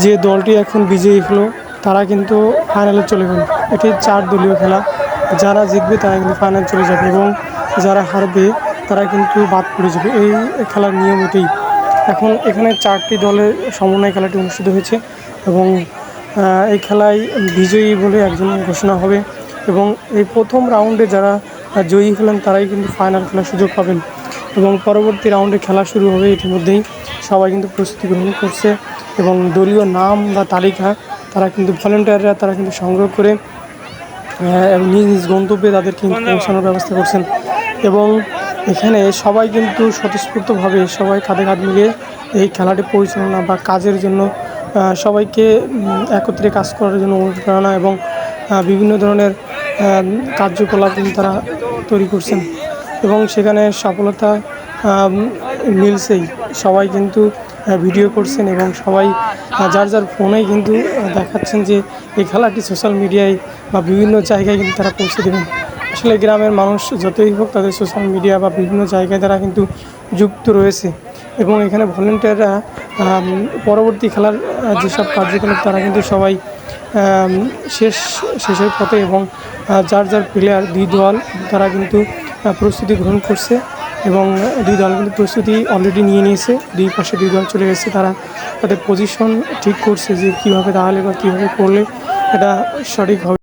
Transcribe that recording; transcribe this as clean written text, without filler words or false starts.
যে দলটি এখন বিজয়ী হলো তারা কিন্তু ফাইনালে চলে গেল। এটি 4 দলীয় খেলা, যারা জিতবে তারা কিন্তু ফাইনাল চলে যাবে এবং যারা হারবে তারা কিন্তু বাদ পড়ে যাবে। এই খেলার নিয়ম এটাই। এখন এখানে 4টি দলের সমন্বয়ে খেলাটি অনুষ্ঠিত হয়েছে এবং এই খেলায় বিজয়ী বলে একজন ঘোষণা হবে এবং এই প্রথম রাউন্ডে যারা জয়ী হলেন তারাই কিন্তু ফাইনাল খেলার সুযোগ পাবেন এবং পরবর্তী রাউন্ডে খেলা শুরু হবে। ইতিমধ্যেই সবাই কিন্তু প্রস্তুতি গ্রহণ করছে এবং দলীয় নাম বা তালিকা তারা কিন্তু ভলেন্টিয়াররা তারা কিন্তু সংগ্রহ করে নিজ নিজ গন্তব্যে তাদের কিন্তু পৌঁছানোর ব্যবস্থা করছেন এবং এখানে সবাই কিন্তু স্বতঃস্ফূর্তভাবে সবাই কাঁধে কাঁধ মিলিয়ে এই খেলাটি পরিচালনা বা কাজের জন্য সবাইকে একত্রে কাজ করার জন্য অনুপ্রেরণা এবং বিভিন্ন ধরনের কার্যকলাপ কিন্তু তারা তৈরি করছেন এবং সেখানে সফলতা মিলছেই। সবাই কিন্তু ভিডিও করছেন এবং সবাই যার যার ফোনেই কিন্তু দেখাচ্ছেন যে এই খেলাটি সোশ্যাল মিডিয়ায় বা বিভিন্ন জায়গায় কিন্তু তারা পৌঁছে দেবেন। আসলে গ্রামের মানুষ যতই হোক তাদের সোশ্যাল মিডিয়া বা বিভিন্ন জায়গায় তারা কিন্তু যুক্ত রয়েছে এবং এখানে ভলেন্টিয়াররা পরবর্তী খেলার যেসব কার্যকলাপ তারা কিন্তু সবাই শেষের পথে এবং যার যার প্লেয়ার 2 দল তারা কিন্তু প্রস্তুতি গ্রহণ করছে এবং 2 দল কিন্তু প্রস্তুতি অলরেডি নিয়ে নিয়েছে। 2 পাশে 2 দল চলে গেছে, তারা তাদের পজিশন ঠিক করছে যে কীভাবে দাঁড়ালে বা কীভাবে করলে এটা সঠিক হবে।